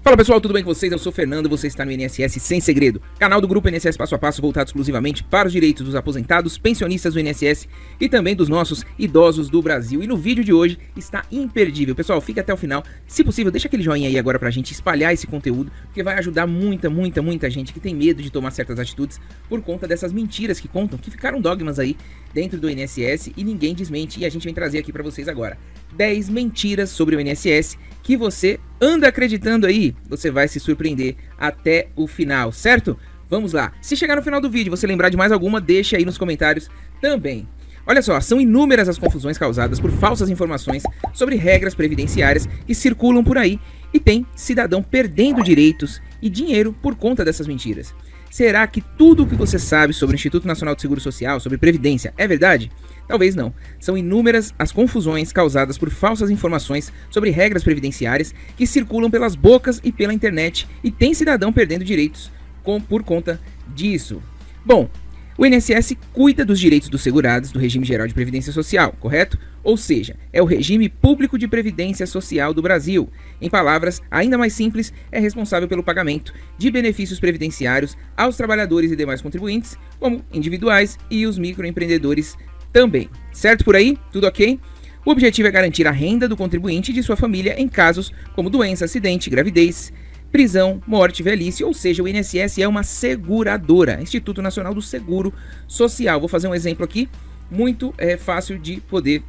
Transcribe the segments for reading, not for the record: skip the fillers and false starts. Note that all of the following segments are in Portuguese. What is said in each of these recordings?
Fala pessoal, tudo bem com vocês? Eu sou o Fernando, você está no INSS Sem Segredo, canal do grupo INSS Passo a Passo voltado exclusivamente para os direitos dos aposentados, pensionistas do INSS e também dos nossos idosos do Brasil. E no vídeo de hoje está imperdível. Pessoal, fica até o final. Se possível, deixa aquele joinha aí agora pra gente espalhar esse conteúdo, porque vai ajudar muita gente que tem medo de tomar certas atitudes por conta dessas mentiras que contam, que ficaram dogmas aí dentro do INSS e ninguém desmente. E a gente vem trazer aqui pra vocês agora 10 mentiras sobre o INSS que você anda acreditando aí, você vai se surpreender até o final, certo? Vamos lá. Se chegar no final do vídeo você lembrar de mais alguma, deixa aí nos comentários também. Olha só, são inúmeras as confusões causadas por falsas informações sobre regras previdenciárias que circulam por aí e tem cidadão perdendo direitos e dinheiro por conta dessas mentiras. Será que tudo o que você sabe sobre o Instituto Nacional de Seguro Social, sobre Previdência, é verdade? Talvez não. São inúmeras as confusões causadas por falsas informações sobre regras previdenciárias que circulam pelas bocas e pela internet e tem cidadão perdendo direitos por conta disso. Bom, o INSS cuida dos direitos dos segurados do Regime Geral de Previdência Social, correto? Ou seja, é o regime público de previdência social do Brasil. Em palavras ainda mais simples, é responsável pelo pagamento de benefícios previdenciários aos trabalhadores e demais contribuintes, como individuais e os microempreendedores também. Certo por aí? Tudo ok? O objetivo é garantir a renda do contribuinte e de sua família em casos como doença, acidente, gravidez, prisão, morte, velhice, ou seja, o INSS é uma seguradora, Instituto Nacional do Seguro Social. Vou fazer um exemplo aqui, muito fácil de poder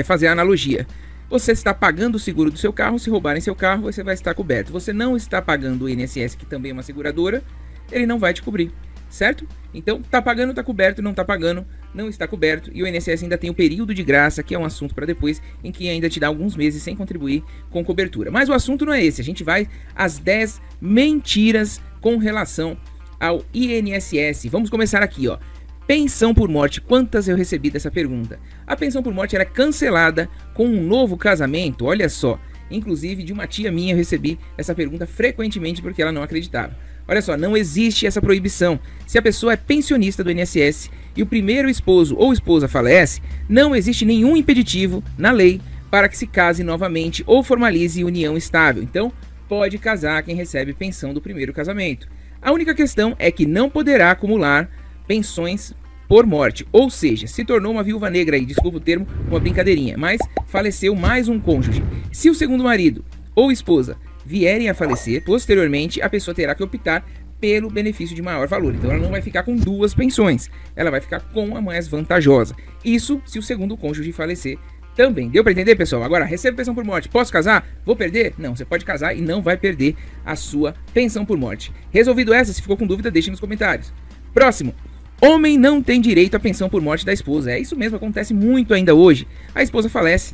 fazer a analogia. Você está pagando o seguro do seu carro, se roubarem seu carro, você vai estar coberto. Você não está pagando o INSS, que também é uma seguradora, ele não vai te cobrir, certo? Então, está pagando, está coberto, não está pagando, não está coberto. E o INSS ainda tem o período de graça, que é um assunto para depois, em que ainda te dá alguns meses sem contribuir com cobertura. Mas o assunto não é esse, a gente vai às 10 mentiras com relação ao INSS. Vamos começar aqui, ó. Pensão por morte, quantas eu recebi dessa pergunta? A pensão por morte era cancelada com um novo casamento, olha só. Inclusive de uma tia minha eu recebi essa pergunta frequentemente porque ela não acreditava. Olha só, não existe essa proibição. Se a pessoa é pensionista do INSS e o primeiro esposo ou esposa falece, não existe nenhum impeditivo na lei para que se case novamente ou formalize união estável. Então, pode casar quem recebe pensão do primeiro casamento. A única questão é que não poderá acumular pensões por morte, ou seja, se tornou uma viúva negra aí, desculpa o termo, uma brincadeirinha, mas faleceu mais um cônjuge. Se o segundo marido ou esposa vierem a falecer, posteriormente a pessoa terá que optar pelo benefício de maior valor. Então ela não vai ficar com duas pensões, ela vai ficar com a mais vantajosa. Isso se o segundo cônjuge falecer também. Deu para entender, pessoal? Agora, recebo pensão por morte, posso casar? Vou perder? Não, você pode casar e não vai perder a sua pensão por morte. Resolvido essa, se ficou com dúvida, deixe nos comentários. Próximo. Homem não tem direito à pensão por morte da esposa. É isso mesmo, acontece muito ainda hoje. A esposa falece,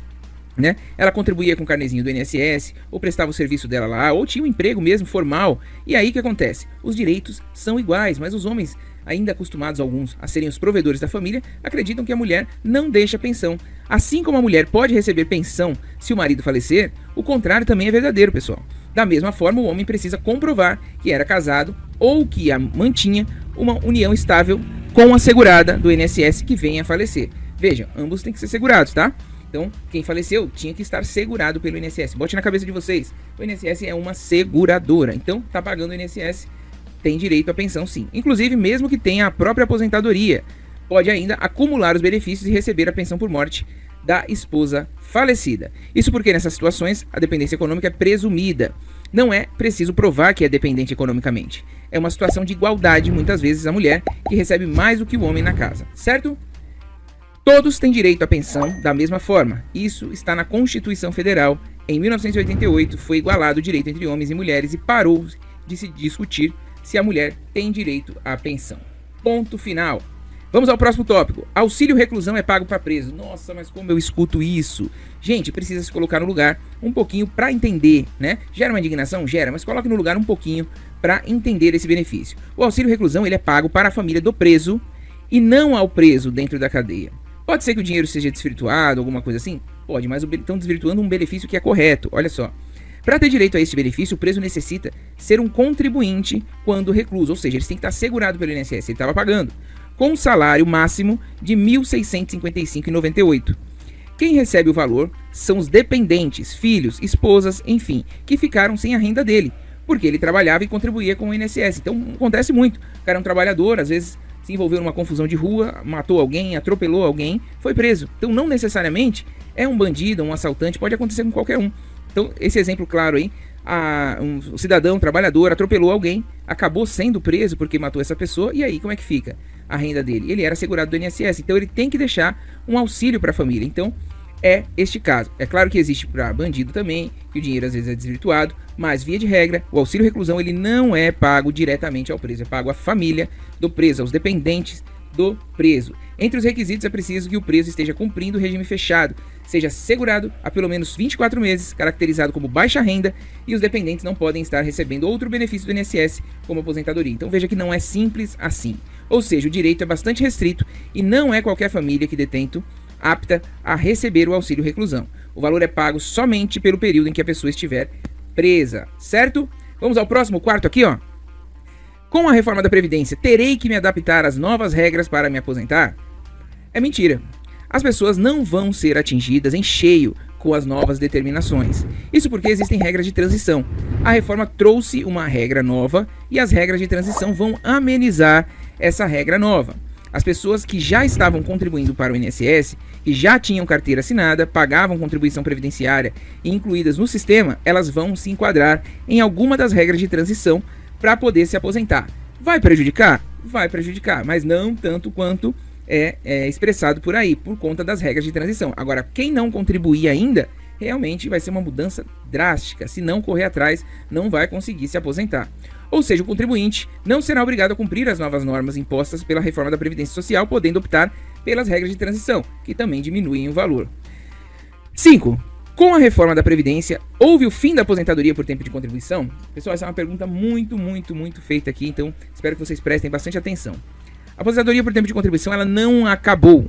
né? Ela contribuía com o carnezinho do INSS, ou prestava o serviço dela lá, ou tinha um emprego mesmo formal. E aí o que acontece? Os direitos são iguais, mas os homens, ainda acostumados alguns a serem os provedores da família, acreditam que a mulher não deixa pensão. Assim como a mulher pode receber pensão se o marido falecer, o contrário também é verdadeiro, pessoal. Da mesma forma, o homem precisa comprovar que era casado ou que mantinha uma união estável com a segurada do INSS que venha a falecer. Vejam, ambos têm que ser segurados, tá? Então, quem faleceu tinha que estar segurado pelo INSS. Bote na cabeça de vocês, o INSS é uma seguradora. Então, tá pagando o INSS, tem direito à pensão sim. Inclusive, mesmo que tenha a própria aposentadoria, pode ainda acumular os benefícios e receber a pensão por morte da esposa falecida. Isso porque nessas situações a dependência econômica é presumida. Não é preciso provar que é dependente economicamente. É uma situação de igualdade, muitas vezes a mulher que recebe mais do que o homem na casa, certo? Todos têm direito à pensão da mesma forma. Isso está na Constituição Federal. Em 1988 foi igualado o direito entre homens e mulheres e parou de se discutir se a mulher tem direito à pensão. Ponto final. Vamos ao próximo tópico. Auxílio reclusão é pago para preso. Nossa, mas como eu escuto isso? Gente, precisa se colocar no lugar um pouquinho para entender, né? Gera uma indignação? Gera, mas coloque no lugar um pouquinho para entender esse benefício. O auxílio reclusão ele é pago para a família do preso e não ao preso dentro da cadeia. Pode ser que o dinheiro seja desvirtuado, alguma coisa assim? Pode, mas estão desvirtuando um benefício que é correto. Olha só. Para ter direito a este benefício, o preso necessita ser um contribuinte quando recluso, ou seja, ele tem que estar segurado pelo INSS, ele estava pagando, com um salário máximo de R$ 1.655,98. Quem recebe o valor são os dependentes, filhos, esposas, enfim, que ficaram sem a renda dele, porque ele trabalhava e contribuía com o INSS. Então acontece muito, o cara é um trabalhador, às vezes se envolveu numa confusão de rua, matou alguém, atropelou alguém, foi preso. Então não necessariamente é um bandido, um assaltante, pode acontecer com qualquer um. Então esse exemplo claro aí, um cidadão, um trabalhador, atropelou alguém, acabou sendo preso porque matou essa pessoa, e aí como é que fica a renda dele? Ele era segurado do INSS, então ele tem que deixar um auxílio para a família. Então é este caso. É claro que existe para bandido também, que o dinheiro às vezes é desvirtuado, mas via de regra, o auxílio reclusão ele não é pago diretamente ao preso, é pago à família do preso, aos dependentes do preso. Entre os requisitos é preciso que o preso esteja cumprindo o regime fechado, seja segurado há pelo menos 24 meses, caracterizado como baixa renda, e os dependentes não podem estar recebendo outro benefício do INSS, como aposentadoria. Então veja que não é simples assim. Ou seja, o direito é bastante restrito e não é qualquer família que detento apta a receber o auxílio reclusão. O valor é pago somente pelo período em que a pessoa estiver presa, certo? Vamos ao próximo, quarto aqui, ó. Com a reforma da Previdência, terei que me adaptar às novas regras para me aposentar? É mentira. As pessoas não vão ser atingidas em cheio com as novas determinações. Isso porque existem regras de transição. A reforma trouxe uma regra nova e as regras de transição vão amenizar essa regra nova. As pessoas que já estavam contribuindo para o INSS, que já tinham carteira assinada, pagavam contribuição previdenciária e incluídas no sistema, elas vão se enquadrar em alguma das regras de transição para poder se aposentar. Vai prejudicar? Vai prejudicar, mas não tanto quanto é expressado por aí, por conta das regras de transição. Agora, quem não contribuir ainda, realmente vai ser uma mudança drástica. Se não correr atrás, não vai conseguir se aposentar. Ou seja, o contribuinte não será obrigado a cumprir as novas normas impostas pela reforma da Previdência Social, podendo optar pelas regras de transição, que também diminuem o valor. 5. Com a reforma da Previdência, houve o fim da aposentadoria por tempo de contribuição? Pessoal, essa é uma pergunta muito feita aqui, então espero que vocês prestem bastante atenção. A aposentadoria por tempo de contribuição, ela não acabou.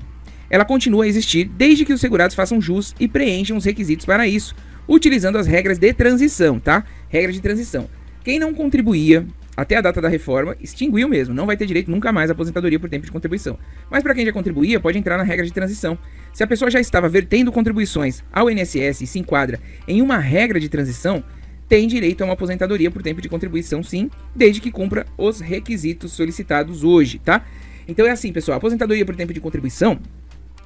Ela continua a existir desde que os segurados façam jus e preencham os requisitos para isso, utilizando as regras de transição, tá? Regras de transição. Quem não contribuía até a data da reforma, extinguiu mesmo, não vai ter direito nunca mais à aposentadoria por tempo de contribuição. Mas para quem já contribuía, pode entrar na regra de transição. Se a pessoa já estava vertendo contribuições ao INSS e se enquadra em uma regra de transição, tem direito a uma aposentadoria por tempo de contribuição, sim, desde que cumpra os requisitos solicitados hoje, tá? Então é assim, pessoal, a aposentadoria por tempo de contribuição,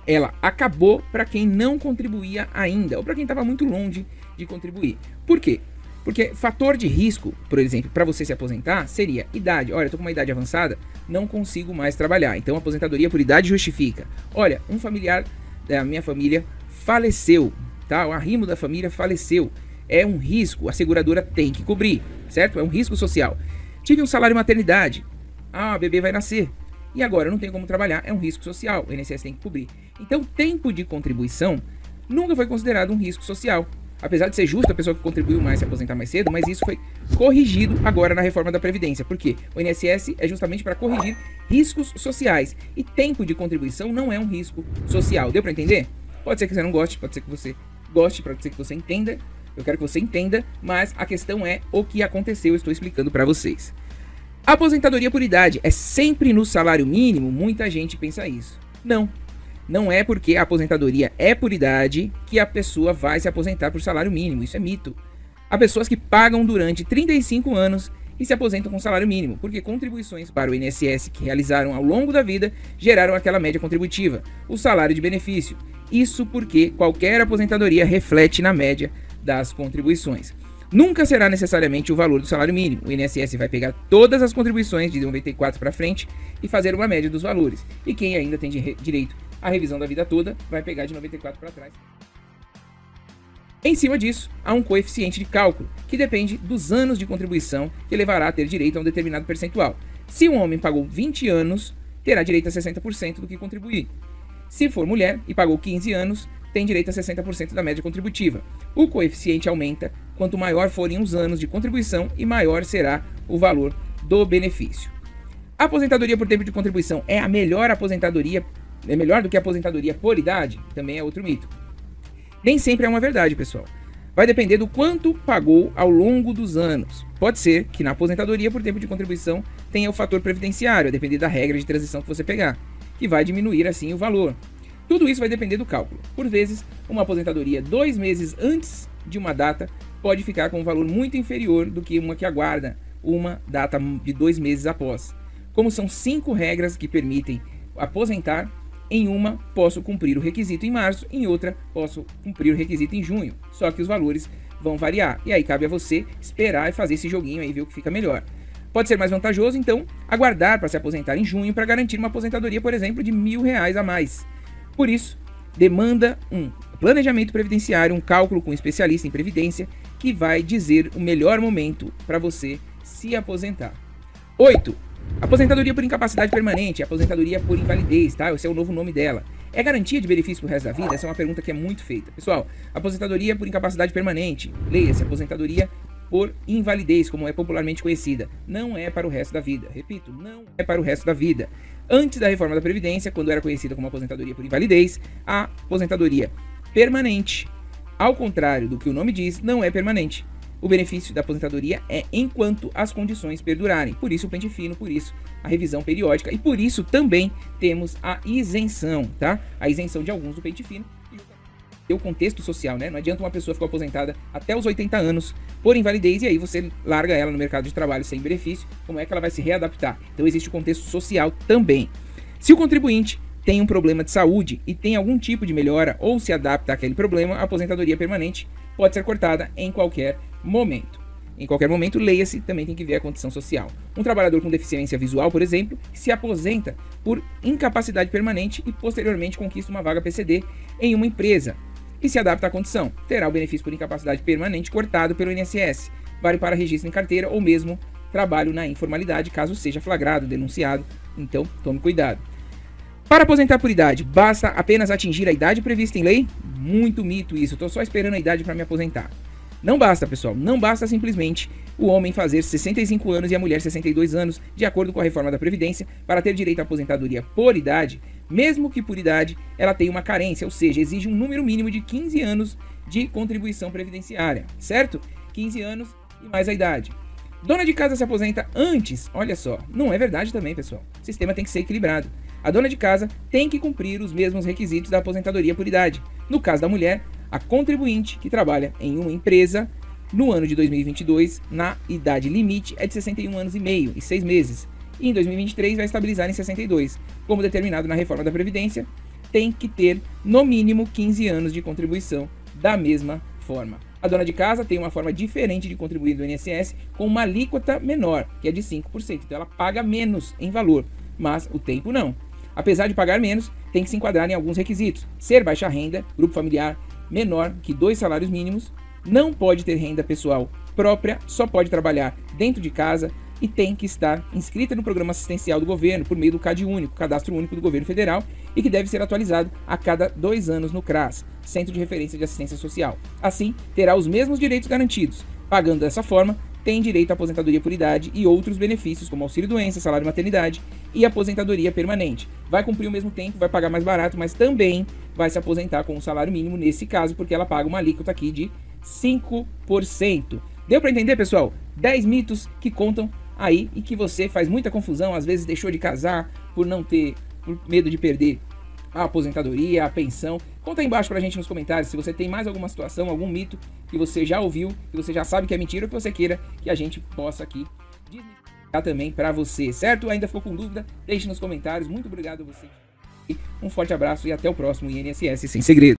ela acabou para quem não contribuía ainda, ou para quem estava muito longe de contribuir. Por quê? Porque fator de risco, por exemplo, para você se aposentar, seria idade. Olha, eu tô com uma idade avançada, não consigo mais trabalhar. Então a aposentadoria por idade justifica. Olha, um familiar da minha família faleceu, tá? O arrimo da família faleceu. É um risco, a seguradora tem que cobrir, certo? É um risco social. Tive um salário maternidade. Ah, o bebê vai nascer. E agora eu não tenho como trabalhar, é um risco social. O INSS tem que cobrir. Então, tempo de contribuição nunca foi considerado um risco social. Apesar de ser justo a pessoa que contribuiu mais se aposentar mais cedo, mas isso foi corrigido agora na reforma da Previdência. Por quê? O INSS é justamente para corrigir riscos sociais. E tempo de contribuição não é um risco social. Deu para entender? Pode ser que você não goste, pode ser que você goste, pode ser que você entenda. Eu quero que você entenda, mas a questão é o que aconteceu, eu estou explicando para vocês. A aposentadoria por idade é sempre no salário mínimo? Muita gente pensa isso. Não. Não é porque a aposentadoria é por idade que a pessoa vai se aposentar por salário mínimo. Isso é mito. Há pessoas que pagam durante 35 anos e se aposentam com salário mínimo, porque contribuições para o INSS que realizaram ao longo da vida geraram aquela média contributiva, o salário de benefício. Isso porque qualquer aposentadoria reflete na média das contribuições. Nunca será necessariamente o valor do salário mínimo. O INSS vai pegar todas as contribuições de 94 para frente e fazer uma média dos valores. E quem ainda tem direito à revisão da vida toda vai pegar de 94 para trás. Em cima disso, há um coeficiente de cálculo, que depende dos anos de contribuição que levará a ter direito a um determinado percentual. Se um homem pagou 20 anos, terá direito a 60% do que contribuir. Se for mulher e pagou 15 anos, tem direito a 60% da média contributiva. O coeficiente aumenta quanto maior forem os anos de contribuição e maior será o valor do benefício. A aposentadoria por tempo de contribuição é a melhor aposentadoria, é melhor do que a aposentadoria por idade? Também é outro mito. Nem sempre é uma verdade, pessoal. Vai depender do quanto pagou ao longo dos anos. Pode ser que na aposentadoria por tempo de contribuição tenha o fator previdenciário, a depender da regra de transição que você pegar, que vai diminuir assim o valor. Tudo isso vai depender do cálculo. Por vezes, uma aposentadoria 2 meses antes de uma data pode ficar com um valor muito inferior do que uma que aguarda uma data de 2 meses após. Como são 5 regras que permitem aposentar, em uma posso cumprir o requisito em março, em outra posso cumprir o requisito em junho. Só que os valores vão variar. E aí cabe a você esperar e fazer esse joguinho aí, ver o que fica melhor. Pode ser mais vantajoso, então, aguardar para se aposentar em junho para garantir uma aposentadoria, por exemplo, de R$1.000 a mais. Por isso, demanda um planejamento previdenciário, um cálculo com um especialista em previdência que vai dizer o melhor momento para você se aposentar. 8. Aposentadoria por incapacidade permanente, aposentadoria por invalidez, tá? Esse é o novo nome dela. É garantia de benefício pro resto da vida? Essa é uma pergunta que é muito feita. Pessoal, aposentadoria por incapacidade permanente, leia-se, aposentadoria por invalidez, como é popularmente conhecida, não é para o resto da vida. Repito, não é para o resto da vida. Antes da reforma da Previdência, quando era conhecida como aposentadoria por invalidez, a aposentadoria permanente, ao contrário do que o nome diz, não é permanente. O benefício da aposentadoria é enquanto as condições perdurarem. Por isso o pente fino, por isso a revisão periódica e por isso também temos a isenção, tá? A isenção de alguns do pente fino e o contexto social, né? Não adianta uma pessoa ficar aposentada até os 80 anos por invalidez e aí você larga ela no mercado de trabalho sem benefício. Como é que ela vai se readaptar? Então existe o contexto social também. Se o contribuinte tem um problema de saúde e tem algum tipo de melhora ou se adapta àquele problema, a aposentadoria permanente pode ser cortada em qualquer momento. Em qualquer momento, leia-se, também tem que ver a condição social. Um trabalhador com deficiência visual, por exemplo, que se aposenta por incapacidade permanente e posteriormente conquista uma vaga PCD em uma empresa e se adapta à condição, terá o benefício por incapacidade permanente cortado pelo INSS. Vale para registro em carteira ou mesmo trabalho na informalidade, caso seja flagrado, denunciado. Então, tome cuidado. Para aposentar por idade, basta apenas atingir a idade prevista em lei? Muito mito isso, estou só esperando a idade para me aposentar. Não basta, pessoal, não basta simplesmente o homem fazer 65 anos e a mulher 62 anos, de acordo com a reforma da Previdência, para ter direito à aposentadoria por idade, mesmo que por idade ela tenha uma carência, ou seja, exige um número mínimo de 15 anos de contribuição previdenciária, certo? 15 anos e mais a idade. Dona de casa se aposenta antes, olha só, não é verdade também, pessoal. O sistema tem que ser equilibrado. A dona de casa tem que cumprir os mesmos requisitos da aposentadoria por idade. No caso da mulher, a contribuinte que trabalha em uma empresa no ano de 2022, na idade limite é de 61 anos e meio e 6 meses. E em 2023 vai estabilizar em 62. Como determinado na reforma da Previdência, tem que ter no mínimo 15 anos de contribuição da mesma forma. A dona de casa tem uma forma diferente de contribuir do INSS com uma alíquota menor, que é de 5%. Então ela paga menos em valor, mas o tempo não. Apesar de pagar menos, tem que se enquadrar em alguns requisitos. Ser baixa renda, grupo familiar menor que 2 salários mínimos, não pode ter renda pessoal própria, só pode trabalhar dentro de casa e tem que estar inscrita no programa assistencial do governo por meio do CAD único, Cadastro Único do Governo Federal, e que deve ser atualizado a cada 2 anos no CRAS, Centro de Referência de Assistência Social. Assim, terá os mesmos direitos garantidos. Pagando dessa forma, tem direito à aposentadoria por idade e outros benefícios, como auxílio-doença, salário-maternidade e aposentadoria permanente. Vai cumprir o mesmo tempo, vai pagar mais barato, mas também vai se aposentar com um salário mínimo nesse caso, porque ela paga uma alíquota aqui de 5%. Deu para entender, pessoal? 10 mitos que contam aí e que você faz muita confusão, às vezes deixou de casar por medo de perder a aposentadoria, a pensão. Conta aí embaixo pra gente nos comentários se você tem mais alguma situação, algum mito que você já ouviu, que você já sabe que é mentira ou que você queira que a gente possa aqui desmistificar também pra você, certo? Ainda ficou com dúvida? Deixe nos comentários. Muito obrigado a você. Um forte abraço e até o próximo INSS Sem Segredo.